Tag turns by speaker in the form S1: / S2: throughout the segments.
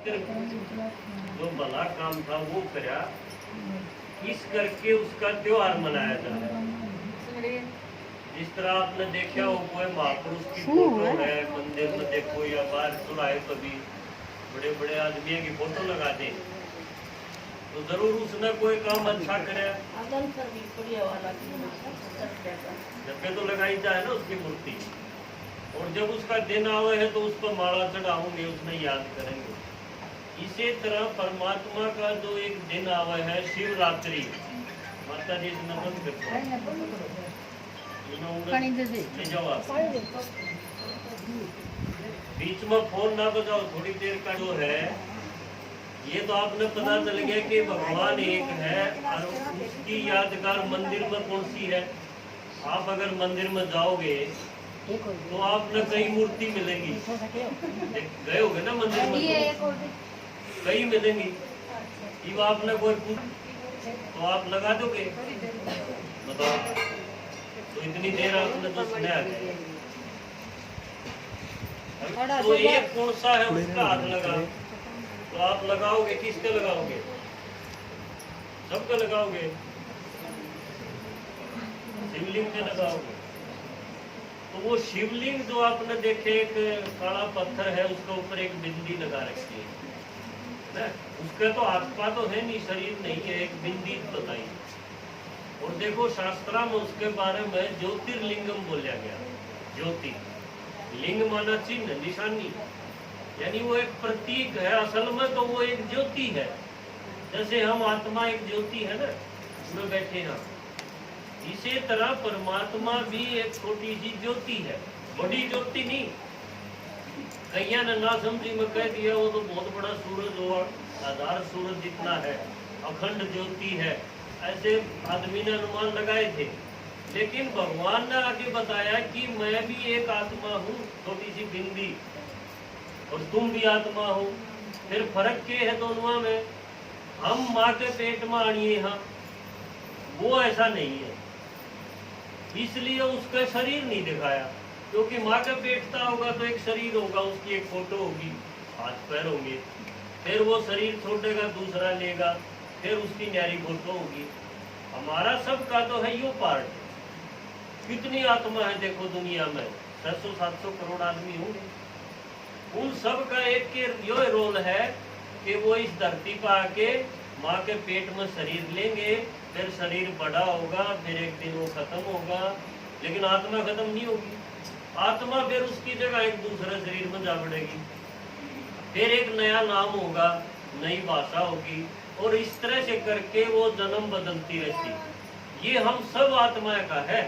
S1: जो भला काम था वो करा, इस करके उसका त्योहार मनाया जा रहा है। जिस तरह आपने देखा हो कोई महापुरुष की फोटो है मंदिर में देखो या बाहर चुराए कभी बड़े बड़े आदमियों की फोटो लगा दे तो जरूर उसने कोई काम अच्छा करे। जब पे तो लगाई जाए ना उसकी मूर्ति, और जब उसका दिन आवे है तो उस पर माला चढ़ाओगे, उसमें याद करेंगे। इसी तरह परमात्मा का जो एक दिन आवे है शिवरात्रि, माता जी से नमन करते हैं, ले जाओ आप। बीच में फोन ना बजाओ, थोड़ी देर का जो है ये तो आपने पता चल गया कि भगवान एक है और उसकी यादगार मंदिर में कौन सी है। आप अगर मंदिर में जाओगे तो आपने कई मूर्ति मिलेंगी, गए होगे ना मंदिर में तो कई मिलेंगी। ये आपने कोई तो आप लगा दोगे, बताओ। तो इतनी देर आपने तो सुना है, तो एक कौन सा है उसका हाथ लगा, तो आप लगाओगे किसके लगाओगे? सबके लगाओगे, शिवलिंग के लगाओगे। तो वो शिवलिंग जो आपने देखे एक काला पत्थर है उसके ऊपर एक बिंदी लगा रखी है ना, उसका तो आत्मा तो है नहीं, शरीर नहीं है, एक बिंदी बताई। और देखो शास्त्रा में उसके बारे में ज्योतिर्लिंगम बोला गया। ज्योति लिंग माना चिन्ह निशानी, यानी वो एक प्रतीक है। असल में तो वो एक ज्योति है, जैसे हम आत्मा एक ज्योति है ना, उसमें बैठे हैं। इसी तरह परमात्मा भी एक छोटी सी ज्योति है, बड़ी ज्योति नहीं। कईया ने ना समझी में कह दिया वो तो बहुत बड़ा सूरज हुआ, आधार सूरज जितना है, अखंड ज्योति है, ऐसे आदमी ने अनुमान लगाए थे। लेकिन भगवान ने आगे बताया कि मैं भी एक आत्मा हूँ, छोटी सी बिंदी, और तुम भी आत्मा हो। फिर फर्क क्या है दोनों में? हम माँ के पेट में आनिए, हाँ वो ऐसा नहीं है, इसलिए उसका शरीर नहीं दिखाया। क्योंकि माँ का पेटता होगा तो एक शरीर होगा, उसकी एक फोटो होगी, हाथ पैर होंगे, फिर वो शरीर छोड़ेगा दूसरा लेगा, फिर उसकी न्यारी फोटो होगी। हमारा सबका तो है यो पार्ट। कितनी आत्मा है देखो दुनिया में, 600-700 करोड़ आदमी होंगे, उन सब का एक के यो रोल है कि वो इस धरती पर आके माँ के पेट में शरीर लेंगे, फिर शरीर बड़ा होगा, फिर एक दिन वो खत्म होगा, लेकिन आत्मा खत्म नहीं होगी। आत्मा फिर उसकी जगह एक दूसरे शरीर में जा बढ़ेगी, फिर एक नया नाम होगा, नई भाषा होगी, और इस तरह से करके वो जन्म बदलती रहती। ये हम सब आत्मा का है।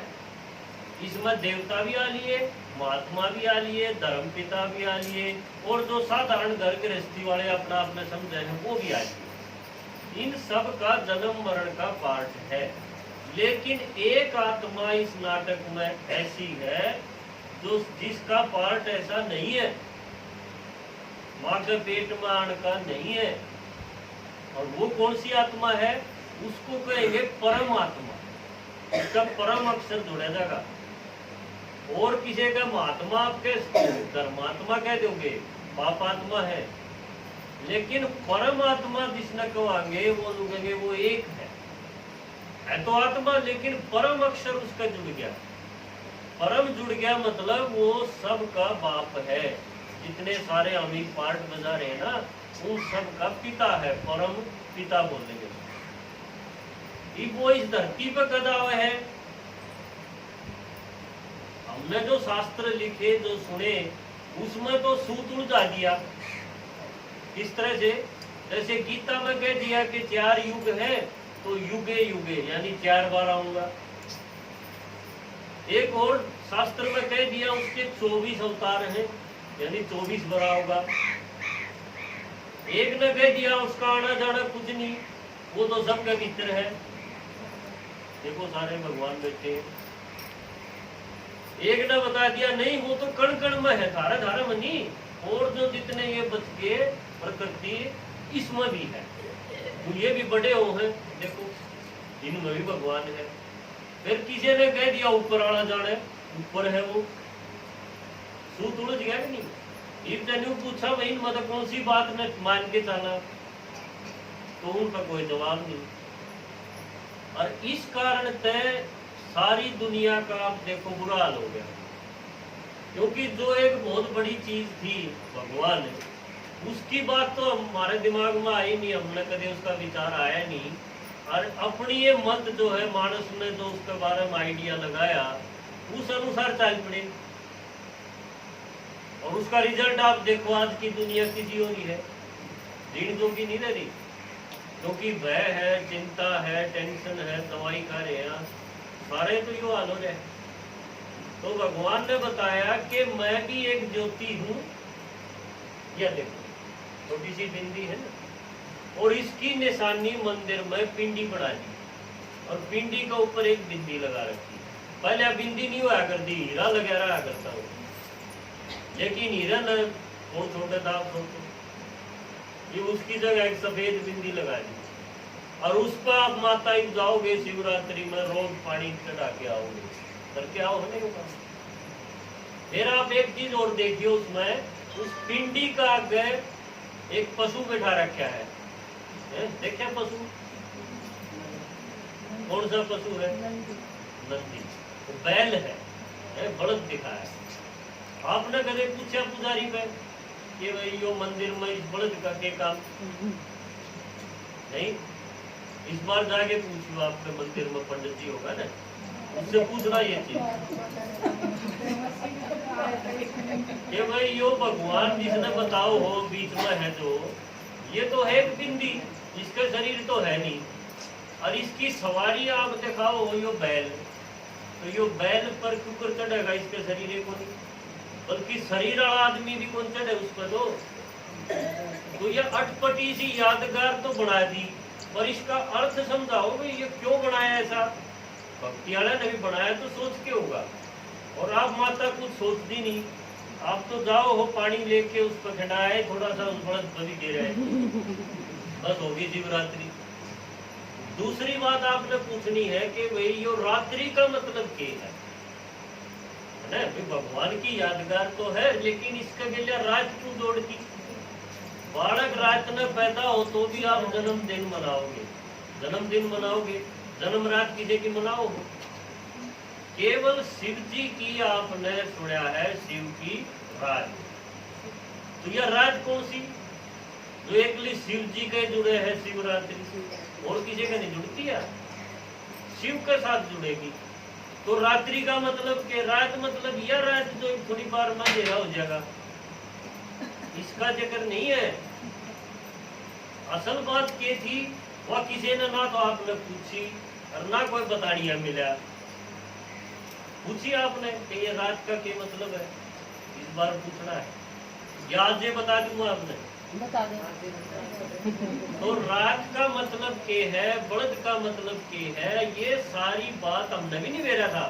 S1: इसमें देवता भी आ लिए, महात्मा भी आ लिए, धर्म पिता भी आ लिए, और जो साधारण घर गृहस्थी वाले अपना अपने समझे हैं वो भी आ लिए। इन सब का जन्म मरण का पार्ट है। लेकिन एक आत्मा इस नाटक में ऐसी है जो जिसका पार्ट ऐसा नहीं है, माँ के पेट में आने का नहीं है। और वो कौन सी आत्मा है? उसको कहेंगे परम आत्मा। इसका परम अक्षर जुड़ा जाएगा। और किसी का महात्मा आपके धर्मात्मा कह दोगे, पापात्मा है। लेकिन परमात्मा जिसने कहेंगे वो लोग कहेंगे वो एक है तो आत्मा, लेकिन परम अक्षर उसका जुड़ गया। परम जुड़ गया मतलब वो सब का बाप है। जितने सारे अमीर पार्ट बजा रहे हैं ना, उन सब का पिता है, परम पिता बोलेंगे। वो इस धरती पर कदा हुआ है। हमने जो शास्त्र लिखे जो सुने उसमें तो सूत उलझा दिया। इस तरह से जैसे गीता में कह दिया कि 4 युग है तो युगे युगे यानी 4 बार आऊंगा। एक और शास्त्र में कह दिया उसके 24 अवतार हैं यानी 24 बार होगा। एक ने कह दिया उसका आना जाना कुछ नहीं, वो तो सबके भीतर है। देखो सारे भगवान बैठे हैं। एक ने बता दिया नहीं वो तो कण कण में है, धारा धारा में नहीं, और जो जितने ये बच के प्रकृति इसमें भी है, तो ये भी बड़े हो हैं, देखो इनमें भी भगवान है। फिर किसी ने कह दिया ऊपर आना जाना ऊपर है, वो सूत उलझ गया कि नहीं? एक जने पूछा भाई मतलब कौन सी बात ने मान के चला, तो उनका कोई जवाब नहीं। और इस कारण तय सारी दुनिया का आप देखो बुरा हाल हो गया, क्योंकि जो एक बहुत बड़ी चीज थी भगवान, उसकी बात तो हमारे दिमाग में आई नहीं, हमने कभी उसका विचार आया नहीं। और अपनी ये मत जो है मानस ने जो उसके बारे में आइडिया लगाया उस अनुसार चल पड़े, और उसका रिजल्ट आप देखो आज की दुनिया की जी हो रही है, ऋण जो की नहीं रह रही, क्योंकि भय है, चिंता है, टेंशन है, दवाई खा रहे हैं, सारे तो यो हाल हो रहे। तो भगवान ने बताया कि मैं भी एक ज्योति हूं, यह देखो छोटी सी बिंदी है ना, और इसकी निशानी मंदिर में पिंडी बना दी, और पिंडी के ऊपर एक बिंदी लगा रखी। पहले बिंदी नहीं हुआ करती, हीरा लगा रहा करता हो, लेकिन हीरा न बहुत छोटे था, सोचो ये उसकी जगह एक सफेद बिंदी लगा दी, और उस पर आप माता ही जाओगे शिवरात्रि में, रोज पानी चढ़ा के आओगे, करके आओ होने को काम। फिर आप एक चीज और देखिए, उसमें उस पिंडी का आगे एक पशु बैठा रखा है, देखिए पशु कौन सा पशु है? नंदी, तो बैल है, बलद दिखा है। आपने कदे पूछा पुजारी में कि भाई यो मंदिर में इस बलद का क्या काम? नहीं, इस बार जाके पूछियो, आपके मंदिर में पंडित जी होगा ना, उससे पूछना ये चीज कि भाई यो भगवान जिसने बताओ हो बीच में है जो, ये तो है एक बिंदी, इसका शरीर तो है नहीं, और इसकी सवारी आप दिखाओ हो यो बैल, तो यो बैल पर क्यों चढ़ेगा? इसके शरीर को नहीं, बल्कि शरीर वाला आदमी भी कौन चढ़े उस पर? तो ये अटपटी सी यादगार तो बना दी, पर इसका अर्थ समझाओ भाई ये क्यों बनाया ऐसा? भक्ति वाला ने भी बनाया तो सोच के होगा, और आप माता कुछ सोचती नहीं, आप तो जाओ हो पानी लेके उस पर खड़ाए, थोड़ा सा उस बड़द बलि दे रहे, बस होगी शिवरात्रि। दूसरी बात आपने पूछनी है कि भाई यो रात्रि का मतलब क्या है ना? भाई भगवान की यादगार तो है, लेकिन इसके लिए रात क्यों जोड़ती? बालक रात में पैदा हो तो भी आप जन्मदिन मनाओगे, जन्मदिन मनाओगे, जन्म रात किसी की मनाओ? केवल शिव जी की आपने सुना है, शिव की रात। तो यह रात कौन सी? जो एकली शिव जी के जुड़े हैं शिवरात्रि से, और किसी का नहीं जुड़ती है, शिव के साथ जुड़ेगी। तो रात्रि का मतलब के रात मतलब यह रात जो थोड़ी बार में अंधेरा हो जाएगा, इसका जिक्र नहीं है। असल बात क्या थी वह किसी ने ना तो आपने पूछी और ना कोई बतानिया मिला। पूछी आपने कि ये रात का क्या मतलब है, इस बार पूछना है, या आज ये बता दूंगा आपने
S2: बता दें।
S1: तो रात का मतलब क्या है, बलद का मतलब क्या है, ये सारी बात हमने भी नहीं बेरा था।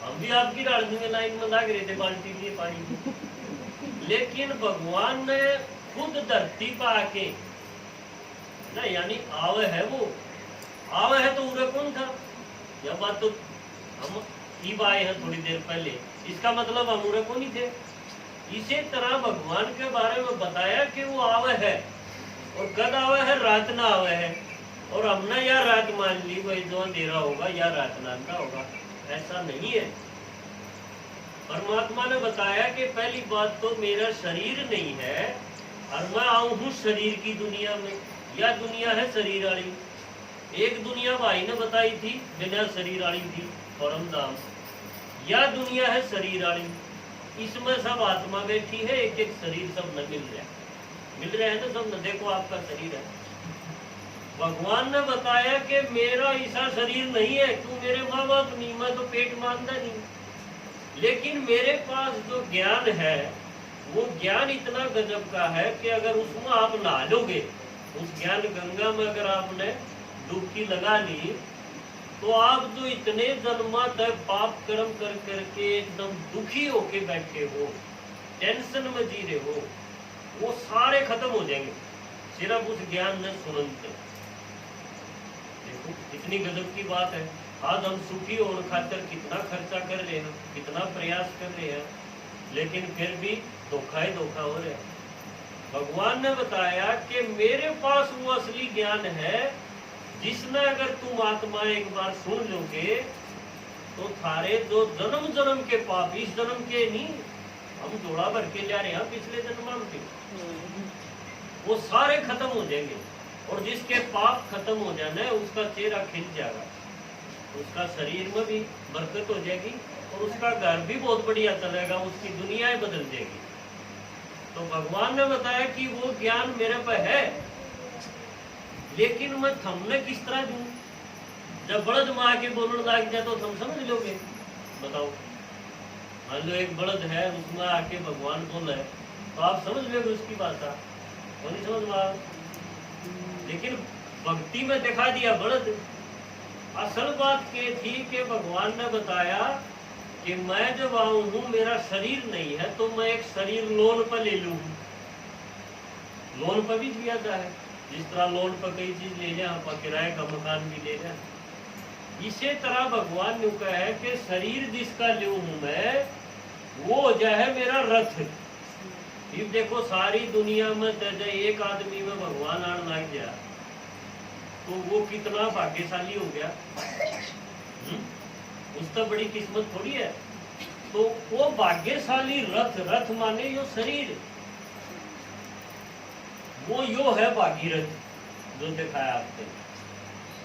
S1: हम भी आपकी राजनी में लाइन में लग रहे थे बाल्टी लिए पानी की, लेकिन भगवान ने खुद धरती पर आके ना, यानी आवे है, वो आवे है तो उरे कौन था? यह बात तो हम ईब आए हैं थोड़ी देर पहले, इसका मतलब हम उरे कौन ही थे। इसी तरह भगवान के बारे में बताया कि वो आवे है, और कद आवे है? रात ना आवे है, और हमने या रात मान ली भाई जो अंधेरा होगा या रात ना अंधा होगा, ऐसा नहीं है। परमात्मा ने बताया कि पहली बात तो मेरा शरीर नहीं है, और मैं आऊं हूं शरीर की दुनिया में, या दुनिया है शरीर वाली। एक दुनिया भाई ने बताई थी बिना शरीर वाली थी, परम धाम, या दुनिया है शरीर वाली, इसमें सब आत्मा बैठी है, एक एक शरीर सब न मिल रहा है ना, सब न देखो आपका शरीर है। भगवान ने बताया कि मेरा ऐसा शरीर नहीं है, तू मेरे माँ बाप नहीं, मैं तो पेट मानता नहीं, लेकिन मेरे पास जो ज्ञान है वो ज्ञान इतना गजब का है कि अगर उसमें आप नहा लोगे, उस ज्ञान गंगा में अगर आपने डुबकी लगा ली, तो आप जो इतने जन्मा तक पाप कर्म कर करके एकदम दुखी होके बैठे हो, टेंशन में जी रहे हो, वो सारे खत्म हो जाएंगे सिर्फ उस ज्ञान ने सुनते। देखो कितनी गजब की बात है। आज हम सुखी होने खातिर कितना खर्चा कर रहे हैं, कितना प्रयास कर रहे हैं, लेकिन फिर भी धोखा ही धोखा हो रहा है। भगवान ने बताया कि मेरे पास वो असली ज्ञान है जिसमें अगर तुम आत्मा एक बार सुन लोगे तो थारे जो जन्म जन्म के पाप, इस जन्म के नहीं, हम जोड़ा भर के जा रहे हैं पिछले जन्म के, वो सारे खत्म हो जाएंगे। और जिसके पाप खत्म हो जाना है उसका चेहरा खिल जाएगा, उसका शरीर में भी बरकत हो जाएगी और उसका घर भी बहुत बढ़िया चलेगा, उसकी दुनिया ही बदल जाएगी। तो भगवान ने बताया कि वो ज्ञान मेरे पे है, लेकिन मैं थमने किस तरह दूं? जब बड़द माँ के बोलने लग जाए तो तुम समझ लोगे? बताओ, मान लो एक बड़द है, उसमें आके भगवान बोल है तो आप समझ लोगे उसकी भाषा? वो नहीं समझ पा। लेकिन भक्ति में दिखा दिया बड़द। असल बात ये थी कि भगवान ने बताया कि मैं जब आऊं हूं, मेरा शरीर नहीं है तो मैं एक शरीर लोन पर ले लूं। लोन पर भी लिया जाता है, जिस तरह लोन पर कई चीज ले लें, आप किराए का मकान भी ले लें, इसी तरह भगवान ने कहा है कि शरीर जिसका लूं हूं मैं, वो हो जाए मेरा रथ। फिर देखो सारी दुनिया में एक आदमी में भगवान आने लग गया तो वो कितना भाग्यशाली हो गया। उसका बड़ी किस्मत थोड़ी है। तो वो भाग्यशाली रथ, रथ माने यो शरीर, वो यो है भागीरथ जो दिखाया आपने।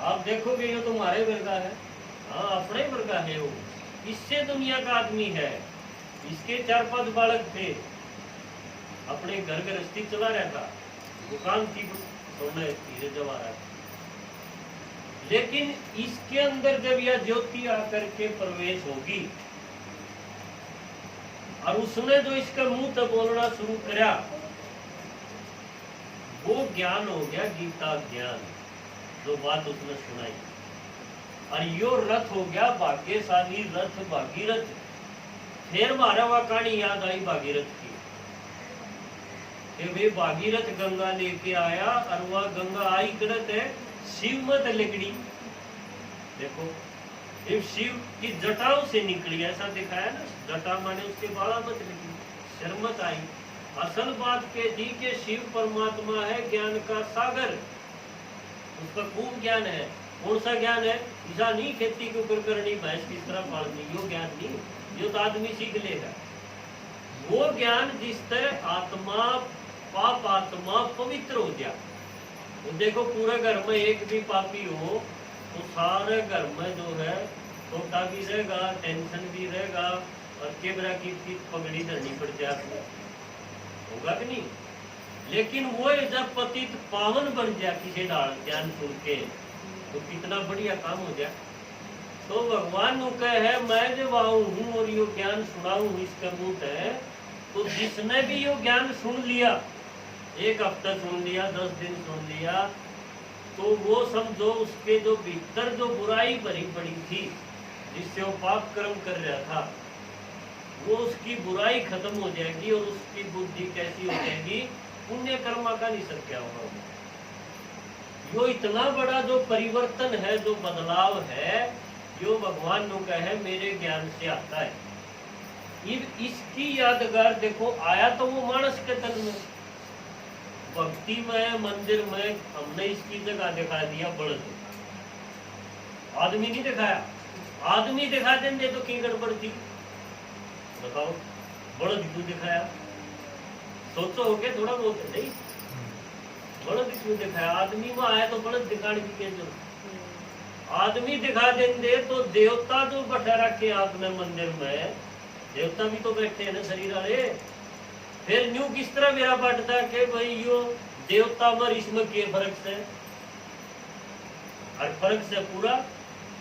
S1: आप देखोगे ये तो हमारे वर्ग का है, हाँ अपने वर्ग का है। वो इससे दुनिया का आदमी है। इसके 4-5 बालक थे, अपने घर गृहस्थी चला रहा था, दुकान थी सोने की जवाहरात। लेकिन इसके अंदर जब यह ज्योति आकर के प्रवेश होगी और उसने जो इसका मुंह तक बोलना शुरू करा, वो ज्ञान हो गया गीता ज्ञान, जो बात उसने सुनाई। और यो रथ हो गया भाग्यशाली रथ, भागीरथ। फिर मारा हुआ कहानी याद आई भागीरथ की कि वे भागीरथ गंगा लेके आया और वह गंगा आई करत है शिव मत लिकड़ी। देखो ये शिव की जटाओं से निकली, ऐसा दिखाया ना, जटा माने उसके बाला मत निकली, शर मत आई। असल बात के थी कि शिव परमात्मा है ज्ञान का सागर, उसका खूब ज्ञान है। कौन सा ज्ञान है? ऐसा नहीं खेती के ऊपर करनी, भैंस किस तरह पालनी, यो ज्ञान नहीं, जो तो आदमी सीख लेगा। वो ज्ञान जिससे आत्मा, पाप आत्मा पवित्र हो जाए। तो देखो पूरे घर में एक भी पापी हो तो सारे घर में जो है छोटा भी रहेगा, टेंशन भी रहेगा और केबरा की पगड़ी धरनी पड़ जाए, होगा कि नहीं? लेकिन वो जब पतित पावन बन जाए किसी डाल ज्ञान सुन के, तो कितना बढ़िया काम हो जाए। तो भगवान नु कहे मैं जब आऊं हूं और यो ज्ञान सुनाऊं इसका मुंह है, तो जिसने भी यो ज्ञान सुन लिया, 1 हफ्ता सुन लिया, 10 दिन सुन लिया, तो वो समझो उसके जो भीतर जो बुराई भरी पड़ी थी, जिससे वो पाप कर्म कर रहा था, वो उसकी बुराई खत्म हो जाएगी और उसकी बुद्धि कैसी हो जाएगी, पुण्य कर्मा का नहीं सब क्या होगा। यो इतना बड़ा जो परिवर्तन है, जो बदलाव है, जो भगवान ने कहा है मेरे ज्ञान से आता है। इसकी यादगार देखो, आया तो वो मानस के तन में, भक्ति में, मंदिर में हमने इसकी जगह दिखा दिया बड़द, आदमी नहीं दिखाया। आदमी दिखा देंगे तो की गड़बड़ थी बताओ, बड़द क्यों दिखाया? सोचो हो गया थोड़ा बहुत, नहीं बड़द क्यों दिखाया? आदमी में आया तो बड़द दिखाने की क्या जरूरत? आदमी दिखा देंगे तो देवता जो बैठा रखे आपने मंदिर में, देवता भी तो बैठे हैं ना शरीर वाले। फिर न्यू किस तरह मेरा बांटता कि भाई यो देवता मर, इसमें क्या फर्क से? और फर्क से पूरा,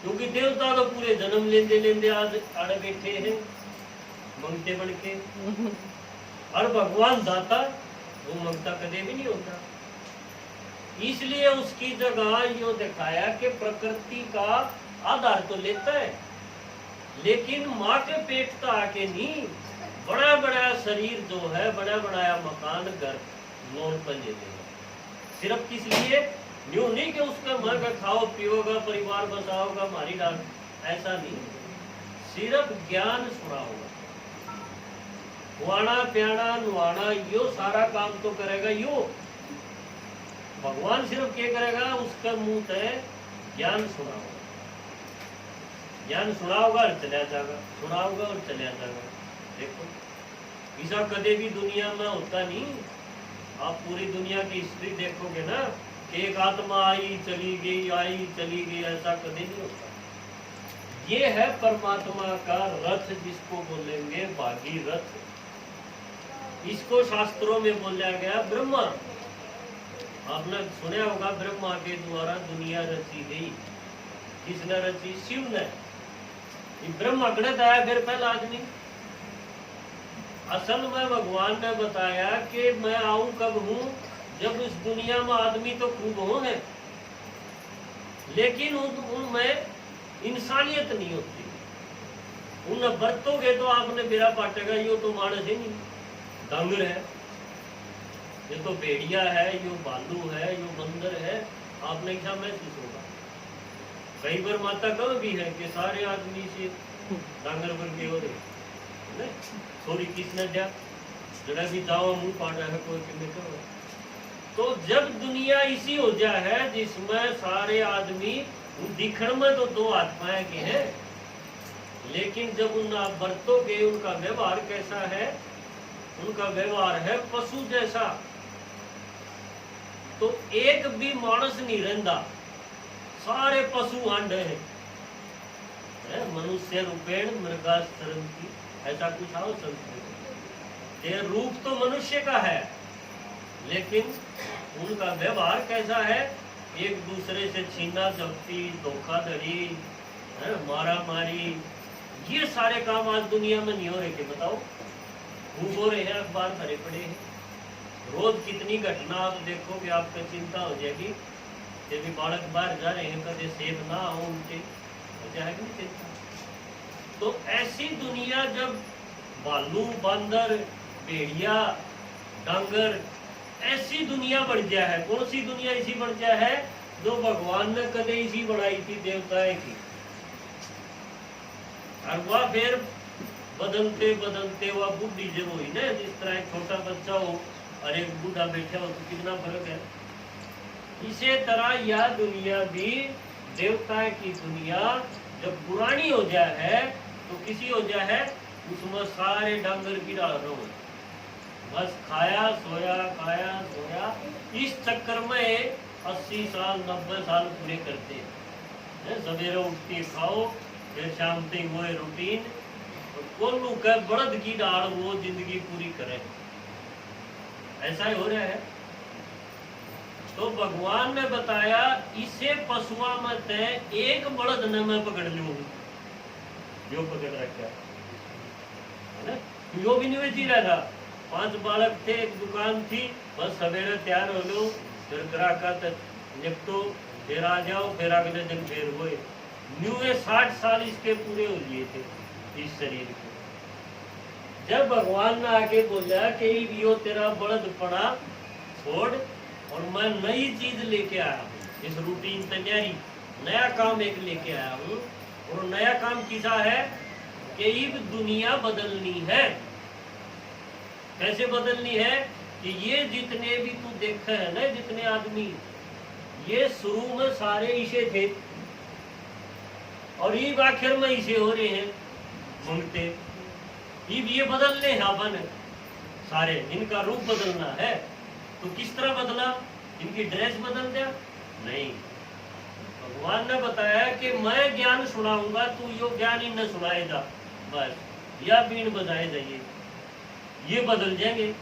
S1: क्योंकि देवता तो पूरे जन्म लेंदे लेंदे आज आड़े बैठे हैं मंगते बन के, और भगवान दाता वो मंगता कदे भी नहीं होता। इसलिए उसकी जगह यो दिखाया कि प्रकृति का आधार तो लेता है, लेकिन माँ के पेट का आके नहीं। बड़ा बड़ा शरीर जो है, बड़ा बड़ा मकान घर लोन पर ले लेगा, सिर्फ किस लिए? न्यू नहीं कि उसका माँ का खाओ पियोगा, परिवार बसाओगा, मारी डाल, ऐसा नहीं, सिर्फ ज्ञान सुना होगा। खुआना पियाना नुआना यो सारा काम तो करेगा यो। भगवान सिर्फ क्या करेगा, उसका मुंह है ज्ञान सुनाओगा, ज्ञान सुनाओगा और चला जाएगा, सुनाओगा और चला जाएगा। देखो ऐसा कदे भी दुनिया में होता नहीं। आप पूरी दुनिया की हिस्ट्री देखोगे ना, एक आत्मा आई चली गई, आई चली गई, ऐसा कदे नहीं होता। ये है परमात्मा का रथ, जिसको बोलेंगे भागीरथ। इसको शास्त्रों में बोला गया ब्रह्मा। आपने सुना होगा ब्रह्मा के द्वारा दुनिया रची गई। किसने रची? शिव ने। ये ब्रह्मा गणित आया फिर पहला आदमी। असल में भगवान ने बताया कि मैं आऊं कब हूं, जब इस दुनिया में आदमी तो खूब होंगे, लेकिन उनमें इंसानियत नहीं होती। उन्हें बरतोगे तो आपने बेरा पाटेगा, यो तो मानस ही नहीं, डांगर है, ये तो भेड़िया है, यो भालू है, यो बंदर है। आपने क्या महसूस होगा? कई बार माता कह भी है कि सारे आदमी से डांगर बन के हो रहे, सॉरी किसने दिया जरा भी दावा मुंह पाटा है कोई किन्ने कहो। तो जब दुनिया इसी हो जा है जिसमें सारे आदमी दिखण में तो दो हाथ पाए के हैं, लेकिन जब उन आप बरतोगे उनका व्यवहार कैसा है? उनका व्यवहार है पशु जैसा। तो एक भी मानस नहीं रहता, सारे पशु हांड है। मनुष्य रूपेण मृगास्तरंती, ऐसा कुछ आओ संस्कृत। ये रूप तो मनुष्य का है, लेकिन उनका व्यवहार कैसा है? एक दूसरे से छीना झपटी, धोखाधड़ी, मारा मारी, ये सारे काम आज दुनिया में नहीं हो रहे। के बताओ, खूब हो रहे हैं, अखबार भरे पड़े हैं। रोज कितनी घटना आप देखोगे, आपको चिंता हो जाएगी। यदि बालक बाहर जा रहे हैं, कभी सेब ना हो उनके, हो जाएगी नहीं चिंता। तो ऐसी दुनिया जब भालू, बंदर, भेड़िया, डांगर, ऐसी दुनिया बढ़ गया है। कौन सी दुनिया ऐसी बढ़ गया है? जो भगवान ने कदे इसी बढ़ाई थी, देवताएं की। और वह फिर बदलते बदलते वह बुद्धि जब हुई ना, जिस तरह एक छोटा बच्चा हो और एक बूढ़ा बैठा हो तो कितना फर्क है। इसी तरह यह दुनिया भी, देवता की दुनिया जब पुरानी हो जाए है तो किसी हो जाए है, उसमें सारे डांगर की डाल रहे हो, बस खाया सोया खाया सोया। इस चक्कर में 80 साल 90 साल पूरे करते हैं। सवेरे उठते खाओ, फिर शाम तक वो रूटीन, कोल्लू का बड़द की डाल वो जिंदगी पूरी करे। ऐसा ही हो रहा है। तो भगवान ने बताया इसे पशुआ में तय एक बड़द ने मैं पकड़ लूं, यो पकड़ रखा है ना। यो भी नहीं जी रहा था। 5 बालक थे, एक दुकान थी, बस सवेरे तैयार हो लो, फिर ग्राहक निपटो, फिर आ जाओ, फिर अगले दिन फिर हुए। न्यू 60 साल इसके पूरे हो लिए थे इस शरीर के। जब भगवान ने आके बोला कि यो तेरा बड़द पड़ा छोड़, और मैं नई चीज लेके आया हूँ, इस रूटीन तैयारी नया काम एक लेके आया हूँ। और नया काम किसा है कि अब दुनिया बदलनी है। कैसे बदलनी है? कि ये जितने भी तू देखा है ना, जितने आदमी, ये शुरू में सारे इसे थे और ये आखिर में इसे हो रहे हैं मंगते। ये बदलने हैं अपन सारे, इनका रूप बदलना है। तो किस तरह बदला? इनकी ड्रेस बदल दिया? नहीं। भगवान ने बताया कि मैं ज्ञान सुनाऊंगा, तू यो ज्ञान इन्हें सुनाएगा, बस या बीन बजाए जाइए, ये बदल जाएंगे।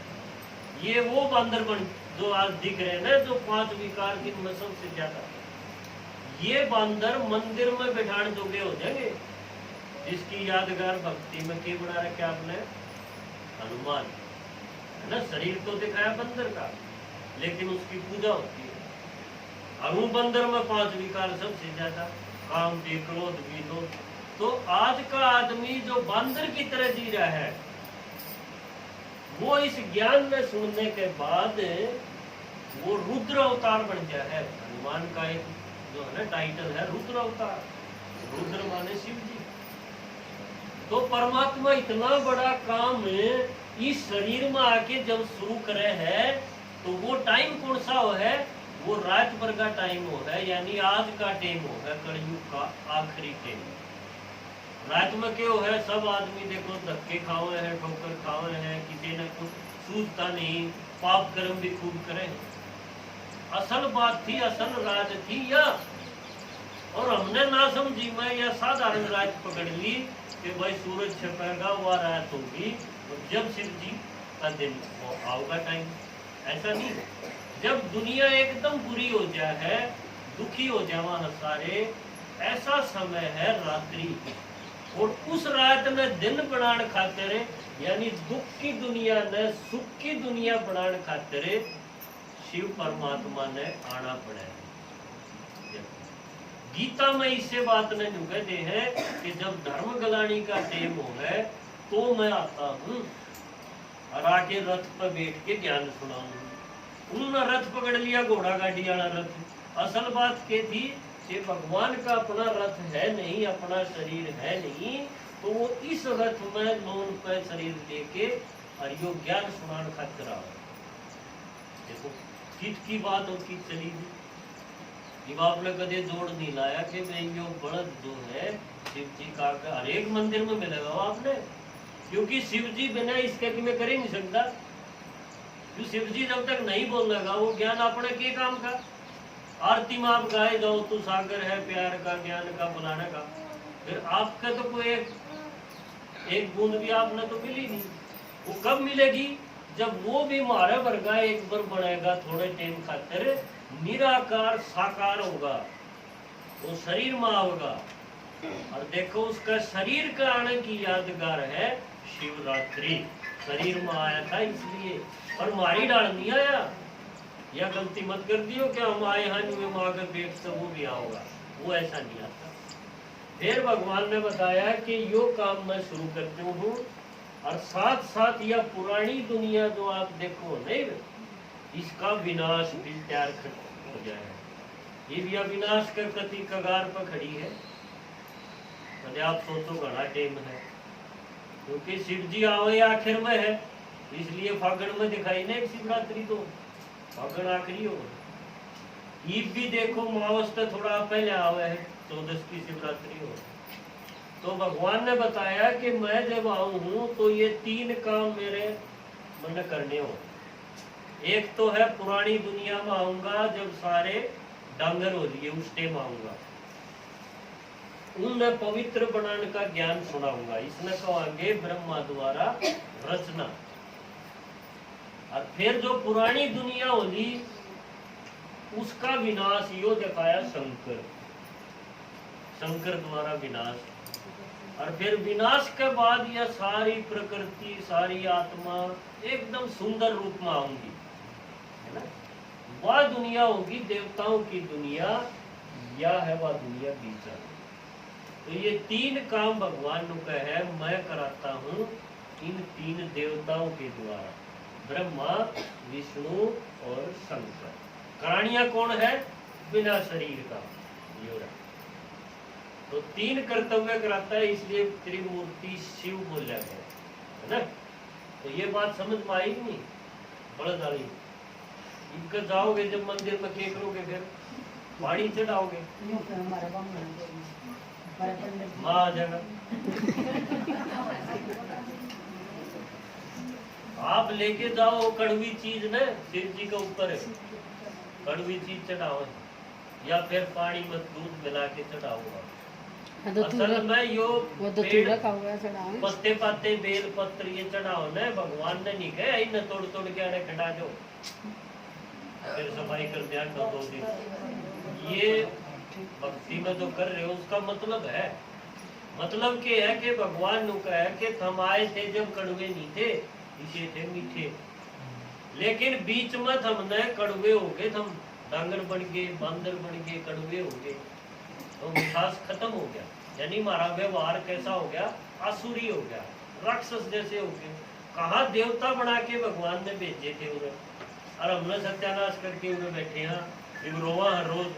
S1: ये वो बंदर बन जो आज दिख रहे हैं ना, जो 5 विकार की में सबसे ज्यादा, ये बंदर मंदिर में बैठाने जोगे हो जाएंगे। जिसकी यादगार भक्ति में क्या बना रखे आपने? हनुमान, है ना। शरीर तो दिखाया बंदर का, लेकिन उसकी पूजा होती है। और उन बंदर में 5 विकार सबसे ज्यादा, काम भी, क्रोध भी, लोभ। तो आज का आदमी जो बंदर की तरह जी रहा है, वो इस ज्ञान में सुनने के बाद वो रुद्र अवतार बन गया है। हनुमान का एक जो है ना टाइटल है रुद्र अवतार। रुद्र माने शिव जी। तो परमात्मा इतना बड़ा काम इस शरीर में आके जब शुरू करे है तो वो टाइम कौन सा हो है? वो रात भर का टाइम हो है, यानी आज का टाइम हो है, कलयुग का आखिरी टाइम। रात में क्यों है? सब आदमी देखो धक्के खावे हैं, ठोकर खावे हैं, किसी ने कुछ सूझता नहीं, पाप कर्म भी खूब करे। असल बात थी, असल राज थी या, और हमने ना समझी में या साधारण रात पकड़ ली कि भाई सूरज छिपेगा वह रात होगी, और जब शिव जी का दिन वो आओगा टाइम। ऐसा नहीं, जब दुनिया एकदम बुरी हो जाए है, दुखी हो जावा सारे, ऐसा समय है रात्रि। और उस रात ने दिन बनाने खातिर, यानी दुख की दुनिया ने सुख की दुनिया बनाने खातिर शिव परमात्मा ने आना पड़ा है। गीता में इससे बात ने नुके दे है कि जब धर्म गलानी का टेम हो है तो मैं आता हूँ और आके रथ पर बैठ के ज्ञान सुनाऊं। उन्होंने रथ पकड़ लिया, घोड़ा गाड़ी वाला रथ। असल बात के थी कि भगवान का अपना रथ है नहीं, अपना शरीर है नहीं, तो वो इस रथ में लोन पे शरीर लेके और यो ज्ञान सुनान खातिर आओ। देखो कित की बात और कित चली गई। जब आपने कदे जोड़ नहीं लाया कि भाई यो बलद जो है शिव जी का हर एक मंदिर में मिलेगा आपने, क्योंकि शिव जी बिना इसके कि मैं कर ही नहीं सकता। जो शिव जी जब तक नहीं बोलेगा वो ज्ञान अपने के काम का। आरती में आप गाए जाओ तो सागर है प्यार का, ज्ञान का, बुलाने का, फिर आपका तो कोई एक बूंद भी आपने तो मिली नहीं। वो कब मिलेगी? जब वो भी मारे वर्गा एक बार बनेगा थोड़े टाइम खातिर, निराकार साकार होगा, वो शरीर में आएगा। और देखो उसका शरीर का आने की यादगार है शिवरात्रि। शरीर में आया था इसलिए, और मारी डाल नहीं आया। या गलती मत कर दियो कि हम आए हैं में मांगर पेट से वो भी आओगा, वो ऐसा नहीं आता। फिर भगवान ने बताया कि यो काम मैं शुरू करती हूँ, और साथ साथ यह पुरानी दुनिया जो आप देखो नहीं, इसका विनाश भी तैयार हो जाए। ये भी विनाश के प्रति कगार पर खड़ी है। तो आप सोचो घना टाइम है, क्योंकि शिव जी आवे आखिर में है, इसलिए फागण में दिखाई नहीं शिवरात्रि, तो फागण आखिरी हो। ईद भी देखो मावस तो थोड़ा पहले आवे है, 14 की शिवरात्रि हो। तो भगवान ने बताया कि मैं जब आऊं हूं तो ये 3 काम मेरे मन करने हो। एक तो है पुरानी दुनिया में आऊंगा, जब सारे डांगर हो लिए उस टाइम आऊंगा, उन्हें पवित्र बनाने का ज्ञान सुनाऊंगा। इसने कहेंगे ब्रह्मा द्वारा रचना। और फिर जो पुरानी दुनिया होगी उसका विनाश यो दिखाया शंकर, शंकर द्वारा विनाश। और फिर विनाश के बाद यह सारी प्रकृति, सारी आत्मा एकदम सुंदर रूप में आऊंगी, है ना। वह दुनिया होगी देवताओं की दुनिया, या है वह दुनिया बीचा। तो ये 3 काम भगवान का है, मैं कराता हूँ इन 3 देवताओं के द्वारा, ब्रह्मा, विष्णु और शंकर। करानिया कौन है? बिना शरीर का योरा। तो 3 कर्तव्य कराता है, इसलिए त्रिमूर्ति शिव बोला गया, है ना। तो ये बात समझ में आई नहीं? बड़ा सारी इनका जाओगे जब मंदिर में क्या करोगे? फिर पानी चढ़ाओगे, माँ आ जाएगा। आप लेके जाओ कड़वी चीज न शिव जी के ऊपर, कड़वी चीज चढ़ाओ, या फिर पानी में दूध मिला के चढ़ाओ। असल में यो पेड़ पत्ते पत्ते बेल पत्र ये चढ़ाओ न, भगवान ने नहीं कहा इन्हें तोड़ तोड़ के आने खड़ा दो, फिर सफाई कर दिया 2 दिन। ये भक्ति में जो कर रहे हो उसका मतलब है, मतलब क्या है कि भगवान ने कहा है कि हम आए थे जब कड़वे नहीं थे, इसे थे मीठे, लेकिन बीच में हमने कड़वे हो गए, हम डांगर बन गए, बांदर बन गए, कड़वे हो गए, तो मिठास खत्म हो गया। यानी हमारा व्यवहार कैसा हो गया? आसुरी हो गया, राक्षस जैसे हो गए। कहा देवता बना के भगवान ने भेजे थे उन्हें, और हमने सत्यानाश करके उन्हें बैठे हैं रोवा हर रोज।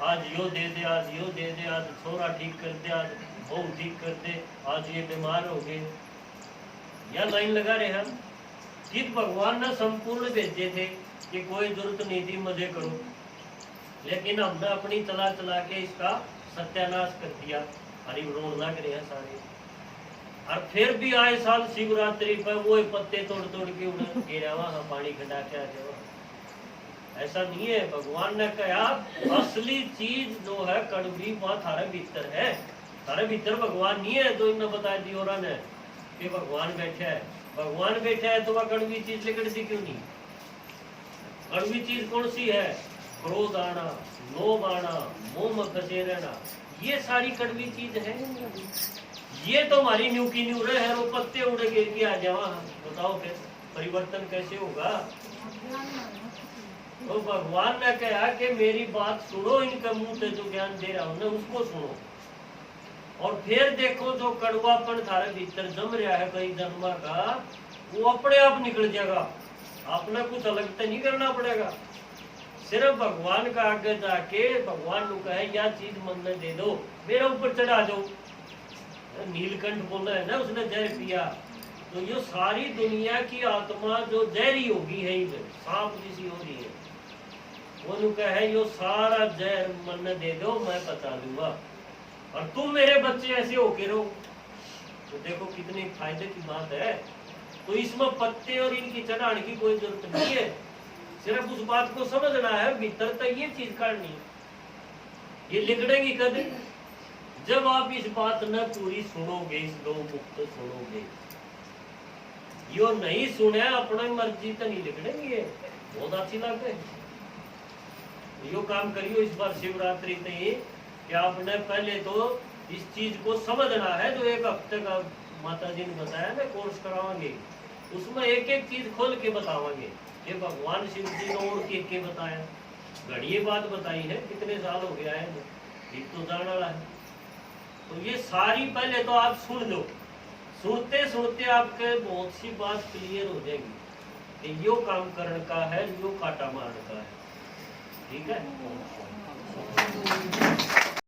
S1: आज यो दे दे, आज यो दे दे, आज छोरा ठीक कर दे, आज बहू ठीक कर दे, आज ये बीमार हो गए, या लाइन लगा रहे हम। कि भगवान ने संपूर्ण भेजे थे कि कोई जरूरत नहीं थी, मजे करो, लेकिन हमने अपनी चला चला के इसका सत्यानाश कर दिया। हरी रोड लग रहे हैं सारे, और फिर भी आए साल शिवरात्रि पर वो पत्ते तोड़ तोड़ के उड़ गिरा, वहां पानी खड़ा के आ जाओ। ऐसा नहीं है। भगवान ने कहा असली चीज जो है कड़वी वहां थारे भीतर है। थारे भीतर भगवान नहीं है जो इन्हें बता दी और ने कि भगवान बैठा है। भगवान बैठा है तो वह कड़वी चीज निकलती क्यों नहीं? कड़वी चीज कौन सी है? क्रोध आना, लोभ आना, मोह में फंसे रहना, ये सारी कड़वी चीज है। ये तो हमारी न्यू की न्यू रहे है, वो पत्ते उड़ गिर के आ जावा। बताओ फिर परिवर्तन कैसे होगा? तो भगवान ने कहा कि मेरी बात सुनो, इनके मुंह से जो ज्ञान दे रहा हूं ना उसको सुनो, और फिर देखो जो कड़वापन थारे भीतर जम रहा है कई जन्मा का, वो अपने आप निकल जाएगा। आपने कुछ अलग तो नहीं करना पड़ेगा। सिर्फ भगवान का आगे जाके भगवान को कहे या चीज मन में दे दो, मेरे ऊपर चढ़ा दो। नीलकंठ बोला है ना, उसने जहर पिया, तो ये सारी दुनिया की आत्मा जो जहरी होगी है, सांप जैसी हो रही है, वो कहे यो सारा जहर मन में दे दो, मैं बचा लूंगा, और तुम मेरे बच्चे ऐसे होके रहो। तो देखो कितनी फायदे की बात है। तो इसमें पत्ते और इनकी चढ़ाने की कोई जरूरत नहीं है। सिर्फ उस बात को समझना है, भीतर तक ये चीज करनी। ये लिखड़ेगी कद जब आप इस बात न पूरी सुनोगे, इस लोक मुक्त सुनोगे। यो नहीं सुने अपना मर्जी तो नहीं लिखड़ेंगे। बहुत अच्छी बात है। यो काम करियो इस बार शिवरात्रि तक कि आपने पहले तो इस चीज को समझना है। जो एक हफ्ते का माता जी ने बताया ना कोर्स करावांगे, उसमें एक एक चीज खोल के बतावांगे कि भगवान शिव जी ने और के बताया। घड़ी बात बताई है, कितने साल हो गया है, एक तो जान वाला है। तो ये सारी पहले तो आप सुन लो, सुनते सुनते आपके बहुत सी बात क्लियर हो जाएगी कि यो काम करने का है, यो काटा मारने का है। ठीक है।